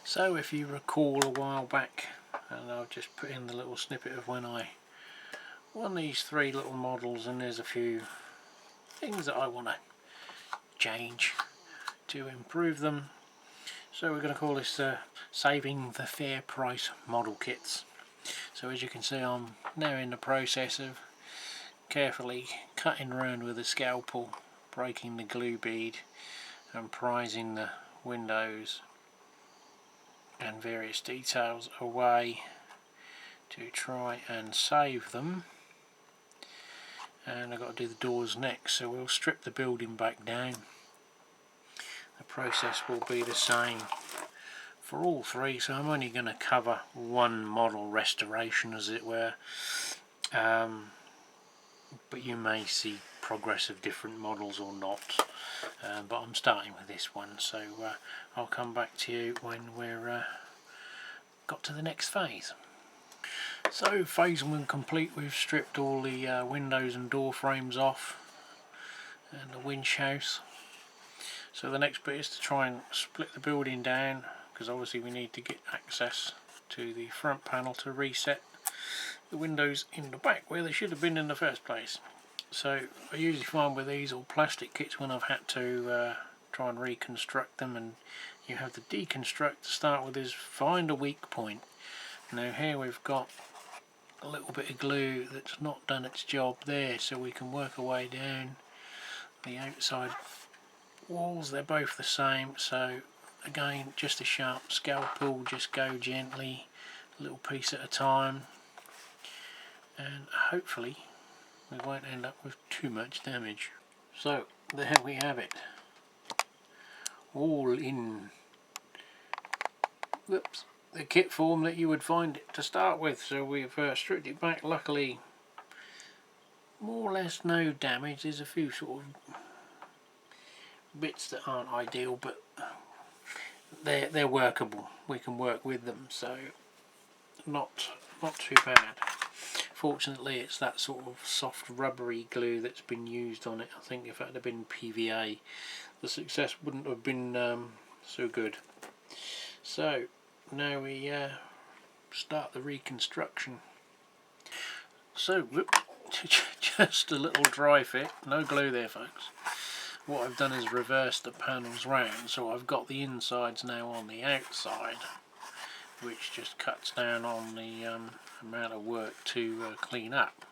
So if you recall a while back, and I'll just put in the little snippet of when I won these three little models, and there's a few things that I want to change to improve them. So we're going to call this saving the fair price model kits. So as you can see, I'm now in the process of carefully cutting around with a scalpel, breaking the glue bead and prizing the windows and various details away to try and save them. And I've got to do the doors next, so we'll strip the building back down. The process will be the same for all three, so I'm only going to cover one model restoration, as it were, but you may see progress of different models or not, but I'm starting with this one, so I'll come back to you when we're got to the next phase. So phase one complete. We've stripped all the windows and door frames off and the winch house. So the next bit is to try and split the building down, because obviously we need to get access to the front panel to reset the windows in the back where they should have been in the first place. So I usually find with these or plastic kits, when I've had to try and reconstruct them, and you have to deconstruct to start with, is find a weak point. Now here we've got a little bit of glue that's not done its job there, so we can work our way down the outside walls. They're both the same, so again, just a sharp scalpel, just go gently, a little piece at a time, and hopefully we won't end up with too much damage. So there we have it, all in the kit form that you would find it to start with. So we've stripped it back. Luckily, more or less no damage. There's a few sort of bits that aren't ideal, but they're workable. We can work with them, so not too bad. Fortunately, it's that sort of soft rubbery glue that's been used on it. I think if it had been PVA, the success wouldn't have been so good. So now we start the reconstruction. So just a little dry fit, no glue there folks. What I've done is reverse the panels round, so I've got the insides now on the outside, which just cuts down on the amount of work to clean up.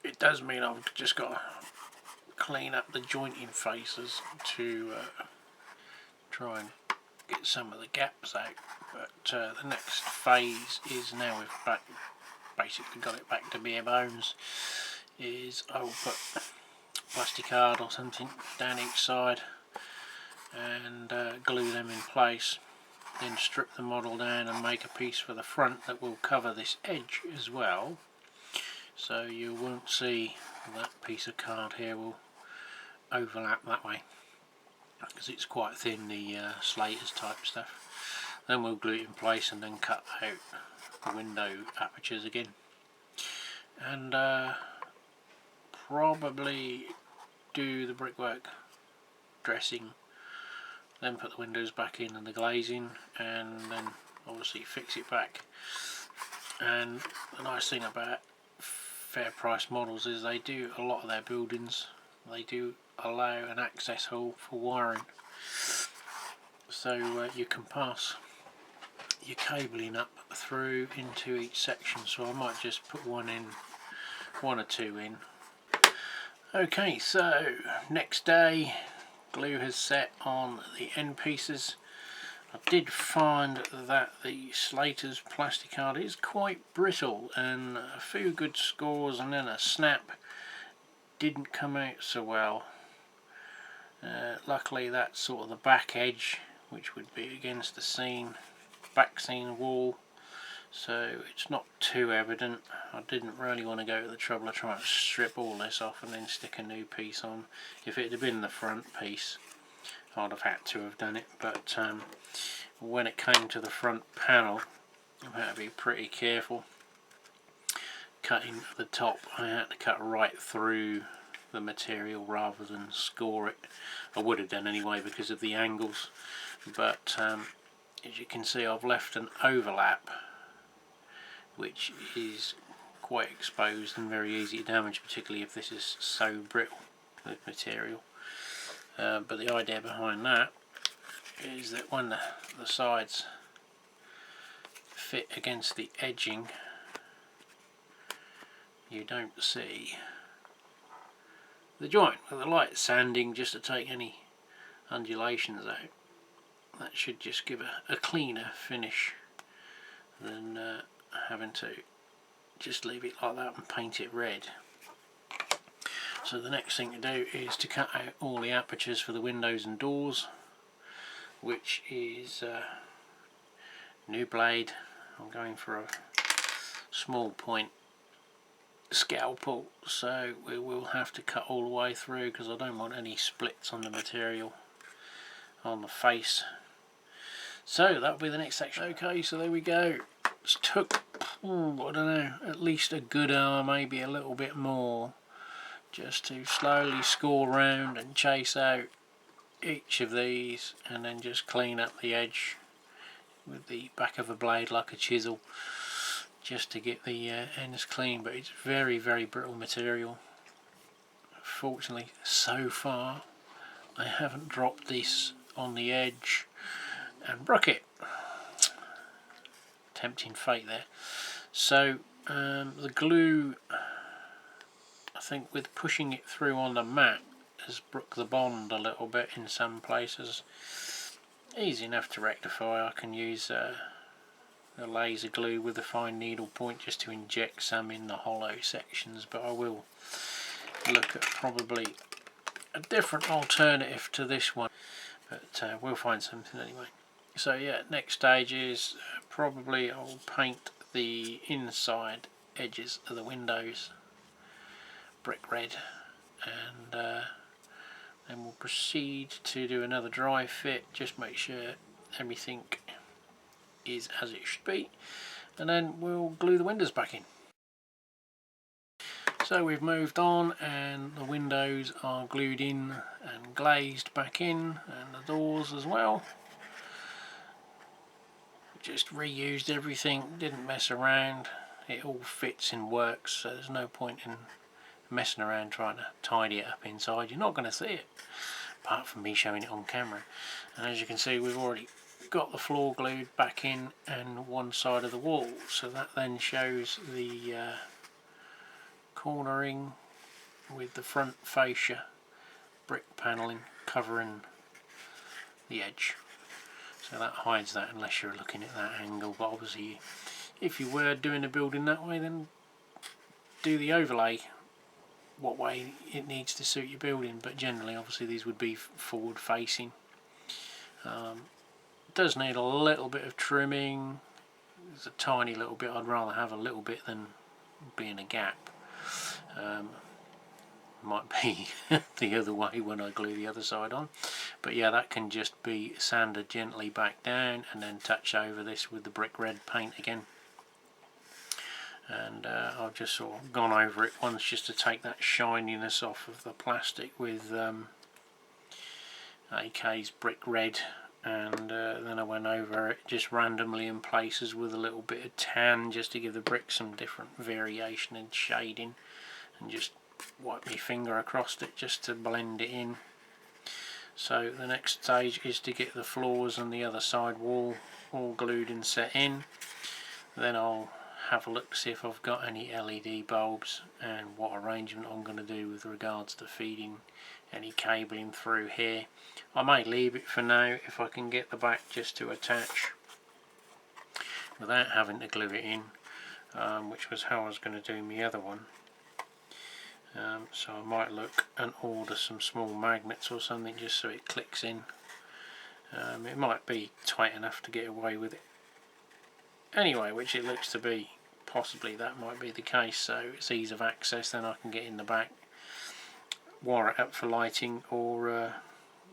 It does mean I've just got to clean up the jointing faces to try and get some of the gaps out, but the next phase is, now we've basically got it back to bare bones, is I will put plastic card or something down each side and glue them in place, then strip the model down and make a piece for the front that will cover this edge as well, so you won't see that piece of card here will overlap that way, because it's quite thin, the Slater's type stuff. Then we'll glue it in place and then cut out the window apertures again, and probably do the brickwork dressing, then put the windows back in and the glazing, and then obviously fix it back. And the nice thing about Fairprice models is they do, a lot of their buildings, they do allow an access hole for wiring, so you can pass your cabling up through into each section. So I might just put one or two in. Okay, so next day, glue has set on the end pieces. I did find that the Slater's plastic card is quite brittle, and a few good scores and then a snap didn't come out so well. Luckily that's sort of the back edge, which would be against the back seam wall, so it's not too evident. I didn't really want to go to the trouble of trying to strip all this off and then stick a new piece on. If it had been the front piece, I'd have had to have done it, but when it came to the front panel, I had to be pretty careful. Cutting the top, I had to cut right through the material rather than score it. I would have done anyway because of the angles, but as you can see, I've left an overlap which is quite exposed and very easy to damage, particularly if this is so brittle with material. But the idea behind that is that when the sides fit against the edging, you don't see the joint with a light sanding just to take any undulations out. That should just give a cleaner finish than having to just leave it like that and paint it red. So the next thing to do is to cut out all the apertures for the windows and doors, which is new blade. I'm going for a small point scalpel, so we will have to cut all the way through because I don't want any splits on the material on the face. So that'll be the next section. Okay, so there we go. It took, I don't know, at least a good hour, maybe a little bit more, just to slowly score around and chase out each of these and then just clean up the edge with the back of a blade like a chisel, just to get the ends clean. But it's very, very brittle material. Fortunately, so far I haven't dropped this on the edge and broke it. Tempting fate there. So the glue, I think with pushing it through on the mat, has broke the bond a little bit in some places. Easy enough to rectify. I can use a laser glue with a fine needle point just to inject some in the hollow sections, but I will look at probably a different alternative to this one, but we'll find something anyway. So yeah, next stage is probably I'll paint the inside edges of the windows brick red, and then we'll proceed to do another dry fit, just make sure everything is as it should be, and then we'll glue the windows back in. So we've moved on and the windows are glued in and glazed back in, and the doors as well. Just reused everything, didn't mess around, it all fits and works, so there's no point in messing around trying to tidy it up inside. You're not going to see it, apart from me showing it on camera. And as you can see, we've already got the floor glued back in and one side of the wall, so that then shows the cornering with the front fascia brick panelling covering the edge. So that hides that unless you're looking at that angle, but obviously if you were doing the building that way, then do the overlay what way it needs to suit your building, but generally obviously these would be forward facing. Does need a little bit of trimming. There's a tiny little bit. I'd rather have a little bit than be in a gap. Might be the other way when I glue the other side on, but yeah, that can just be sanded gently back down and then touch over this with the brick red paint again. And I've just sort of gone over it once just to take that shininess off of the plastic with AK's brick red, and then I went over it just randomly in places with a little bit of tan just to give the brick some different variation and shading, and just wipe my finger across it just to blend it in. So the next stage is to get the floors and the other side wall all glued and set in. Then I'll have a look to see if I've got any LED bulbs and what arrangement I'm going to do with regards to feeding any cabling through here. I may leave it for now if I can get the back just to attach without having to glue it in, which was how I was going to do my other one. So I might look and order some small magnets or something just so it clicks in. It might be tight enough to get away with it anyway, which it looks to be. Possibly that might be the case, so it's ease of access, then I can get in the back, wire it up for lighting, or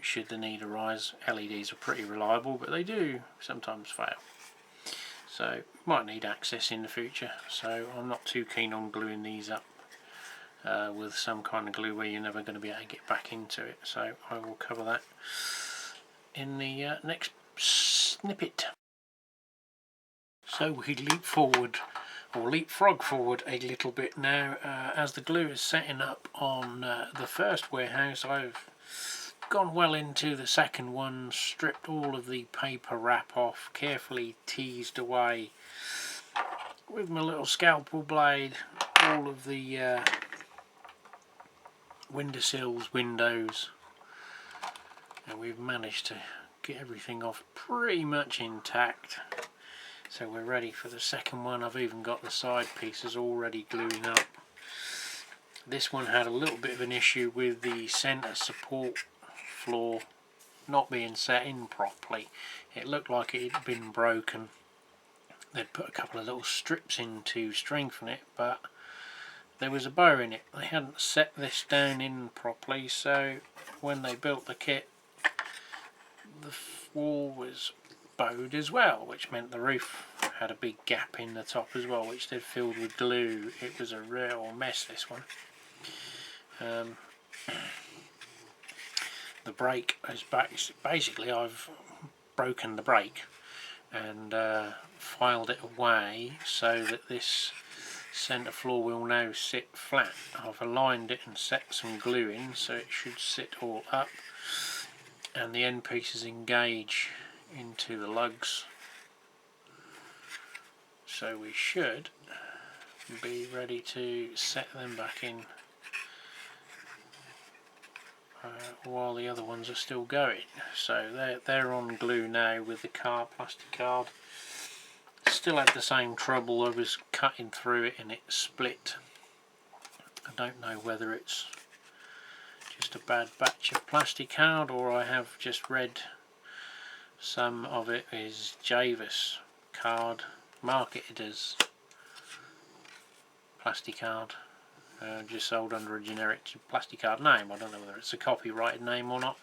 should the need arise. LEDs are pretty reliable, but they do sometimes fail, so might need access in the future, so I'm not too keen on gluing these up with some kind of glue where you're never going to be able to get back into it. So I will cover that in the next snippet. So we leapfrog forward a little bit now. As the glue is setting up on the first warehouse, I've gone well into the second one, stripped all of the paper wrap off, carefully teased away with my little scalpel blade all of the windowsills, windows, and we've managed to get everything off pretty much intact. So we're ready for the second one. I've even got the side pieces already gluing up. This one had a little bit of an issue with the centre support floor not being set in properly. It looked like it had been broken. They'd put a couple of little strips in to strengthen it, but there was a bow in it. They hadn't set this down in properly, so when they built the kit, the wall was bowed as well, which meant the roof had a big gap in the top as well, which they'd filled with glue. It was a real mess, this one. The brake is basically, I've broken the brake and filed it away so that this centre floor will now sit flat. I've aligned it and set some glue in so it should sit all up, and the end pieces engage into the lugs, so we should be ready to set them back in while the other ones are still going. So they're on glue now with the plastic card. Still had the same trouble. I was cutting through it and it split. I don't know whether it's just a bad batch of plastic card or I have just read some of it is Javis card, marketed as plastic card, just sold under a generic plastic card name. I don't know whether it's a copyrighted name or not.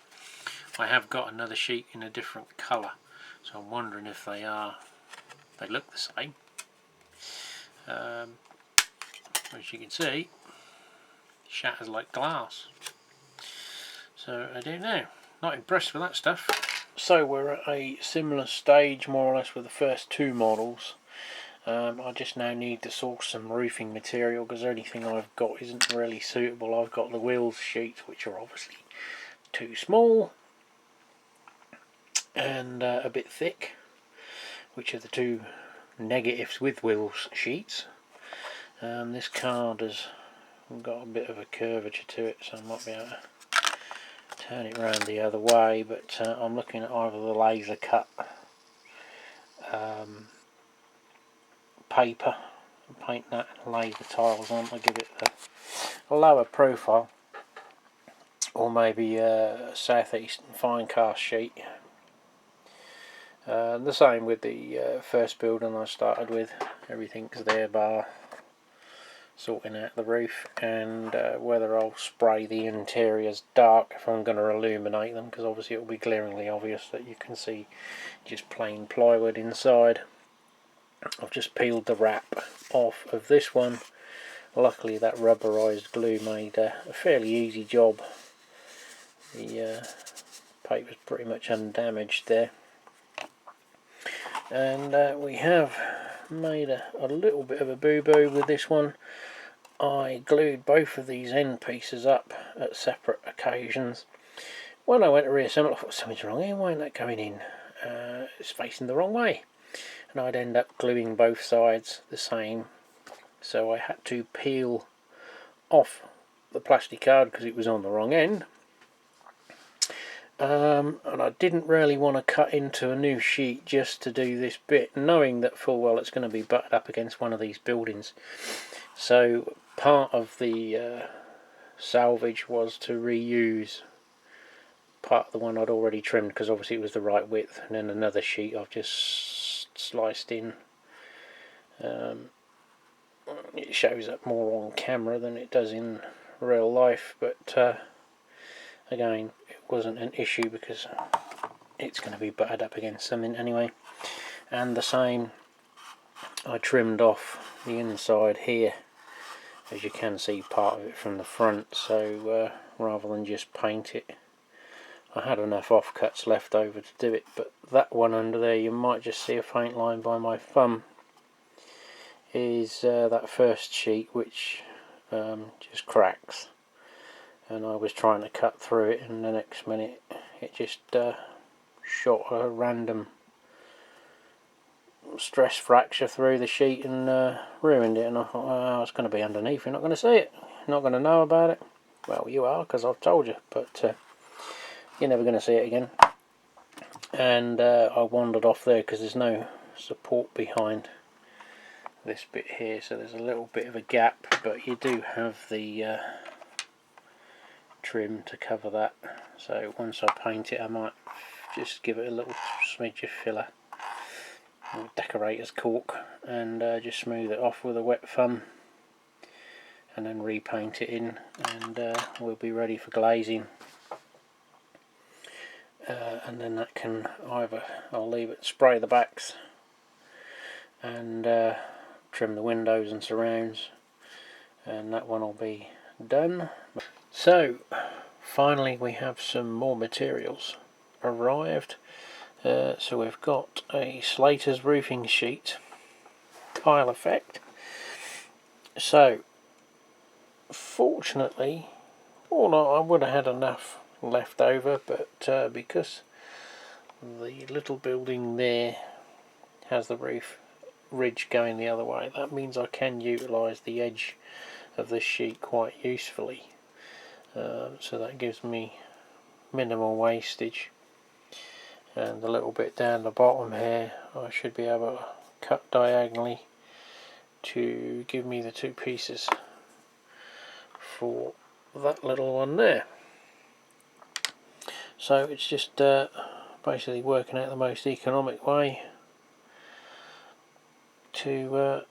I have got another sheet in a different colour, so I'm wondering if they look the same. As you can see, shatters like glass. So I don't know, not impressed with that stuff. So we're at a similar stage more or less with the first two models. I just now need to source some roofing material because anything I've got isn't really suitable. I've got the wheels sheets, which are obviously too small and a bit thick, which are the two negatives with wheels sheets. This card has got a bit of a curvature to it, so I might be able to turn it around the other way, but I'm looking at either the laser cut paper and paint that and lay the tiles on to give it a lower profile, or maybe a southeastern fine cast sheet. The same with the first building I started with. Everything's there bar sorting out the roof, and whether I'll spray the interiors dark if I'm going to illuminate them, because obviously it will be glaringly obvious that you can see just plain plywood inside. I've just peeled the wrap off of this one. Luckily that rubberized glue made a fairly easy job. The paper's pretty much undamaged there. And we have made a little bit of a boo-boo with this one. I glued both of these end pieces up at separate occasions. When I went to reassemble, I thought something's wrong here, why isn't that going in? It's facing the wrong way. And I'd end up gluing both sides the same, so I had to peel off the plastic card because it was on the wrong end. And I didn't really want to cut into a new sheet just to do this bit, knowing that full well it's going to be butted up against one of these buildings. So part of the salvage was to reuse part of the one I'd already trimmed, because obviously it was the right width, and then another sheet I've just sliced in. It shows up more on camera than it does in real life, but again, it wasn't an issue because it's going to be butted up against something anyway. And the same, I trimmed off the inside here, as you can see part of it from the front, so rather than just paint it I had enough offcuts left over to do it, but that one under there, you might just see a faint line by my thumb, is that first sheet which just cracks, and I was trying to cut through it, and the next minute it just shot a random stress fracture through the sheet and ruined it. And I thought, oh, it's going to be underneath, you're not going to see it, you're not going to know about it. Well, you are, because I've told you, but you're never going to see it again. And I wandered off there because there's no support behind this bit here, so there's a little bit of a gap, but you do have the trim to cover that. So once I paint it, I might just give it a little smidge of filler, decorator's cork, and just smooth it off with a wet thumb, and then repaint it in, and we'll be ready for glazing. And then that can either, I'll leave it, spray the backs and trim the windows and surrounds, and that one will be done. So finally we have some more materials arrived. So we've got a Slater's roofing sheet, tile effect. So fortunately, I would have had enough left over, but because the little building there has the roof ridge going the other way, that means I can utilise the edge of this sheet quite usefully. So that gives me minimal wastage, and a little bit down the bottom here I should be able to cut diagonally to give me the two pieces for that little one there. So it's just basically working out the most economic way to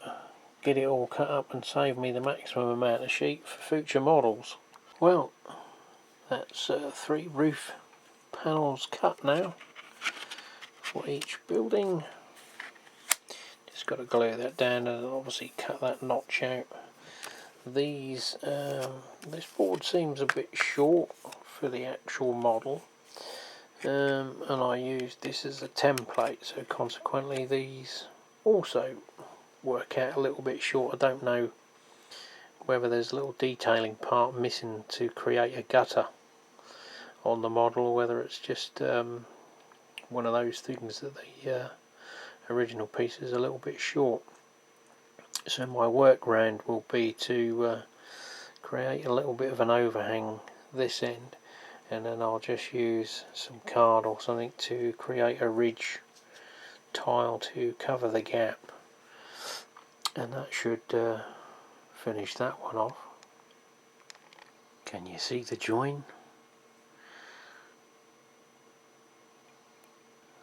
get it all cut up and save me the maximum amount of sheet for future models. Well, that's 3 roof panels cut now for each building. Just got to glue that down and obviously cut that notch out. These this board seems a bit short for the actual model, and I used this as a template, so consequently these also work out a little bit short. I don't know whether there's a little detailing part missing to create a gutter on the model, or whether it's just one of those things that the original piece is a little bit short. So my workaround will be to create a little bit of an overhang this end, and then I'll just use some card or something to create a ridge tile to cover the gap, and that should finish that one off. Can you see the join?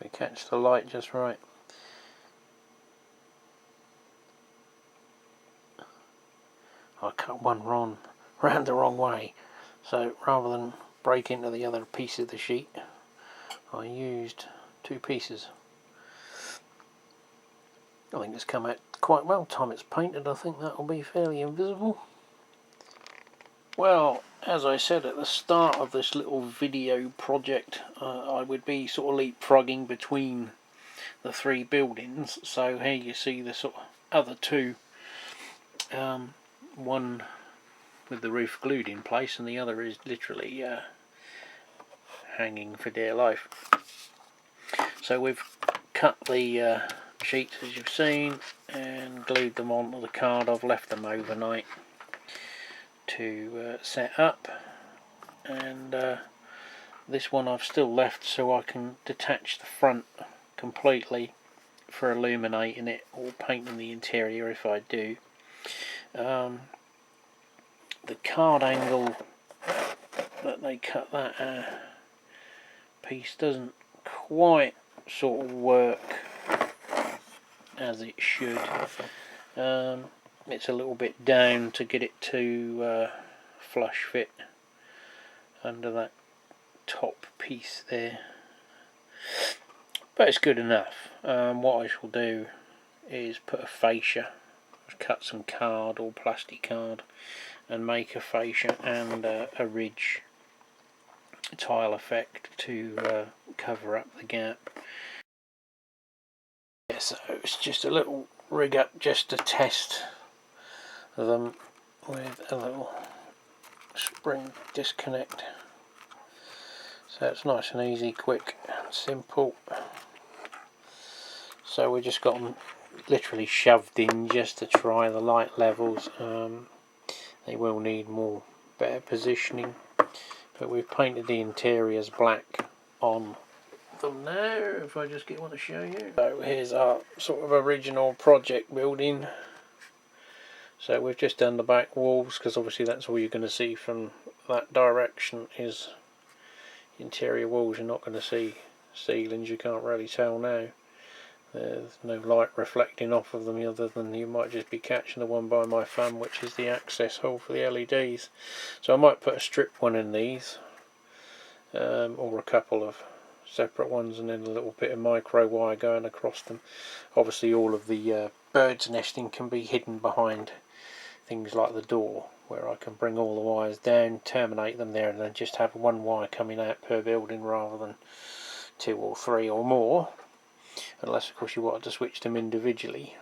We catch the light just right. I cut one round the wrong way, so rather than break into the other piece of the sheet, I used 2 pieces. I think it's come out quite well. Time it's painted, I think that will be fairly invisible. Well, as I said at the start of this little video project, I would be sort of leapfrogging between the 3 buildings. So here you see the sort of other 2, one with the roof glued in place, and the other is literally hanging for dear life. So we've cut the sheets, as you've seen, and glued them onto the card. I've left them overnight to set up, and this one I've still left so I can detach the front completely for illuminating it or painting the interior if I do. The card angle that they cut that piece doesn't quite sort of work as it should. It's a little bit down to get it to flush fit under that top piece there, but it's good enough. What I shall do is put a fascia, cut some card or plastic card and make a fascia and a ridge tile effect to cover up the gap. Yeah, so it's just a little rig up just to test them with a little spring disconnect. So it's nice and easy, quick, simple. So we just got them literally shoved in just to try the light levels. They will need better positioning, but we've painted the interiors black on them now. If I just get one to show you. So here's our sort of original project building. So we've just done the back walls, because obviously that's all you're going to see from that direction is interior walls. You're not going to see ceilings, you can't really tell now. There's no light reflecting off of them, other than you might just be catching the one by my thumb, which is the access hole for the LEDs. So I might put a strip one in these, or a couple of separate ones, and then a little bit of micro wire going across them. Obviously all of the birds nesting can be hidden behind things like the door, where I can bring all the wires down, terminate them there, and then just have one wire coming out per building rather than 2 or 3 or more. Unless of course you wanted to switch them individually.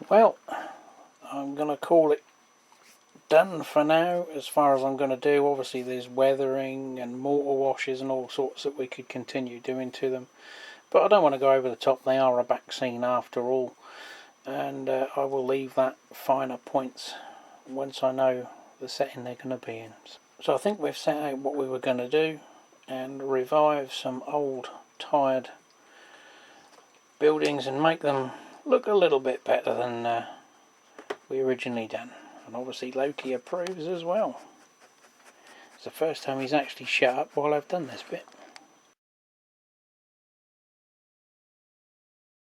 Well, I'm going to call it done for now as far as I'm going to do. Obviously there's weathering and mortar washes and all sorts that we could continue doing to them, but I don't want to go over the top. They are a back scene after all, and I will leave that finer points once I know the setting they're going to be in. So I think we've set out what we were going to do and revive some old tired buildings and make them look a little bit better than we originally done. And obviously Loki approves as well. It's the first time he's actually shut up while I've done this bit.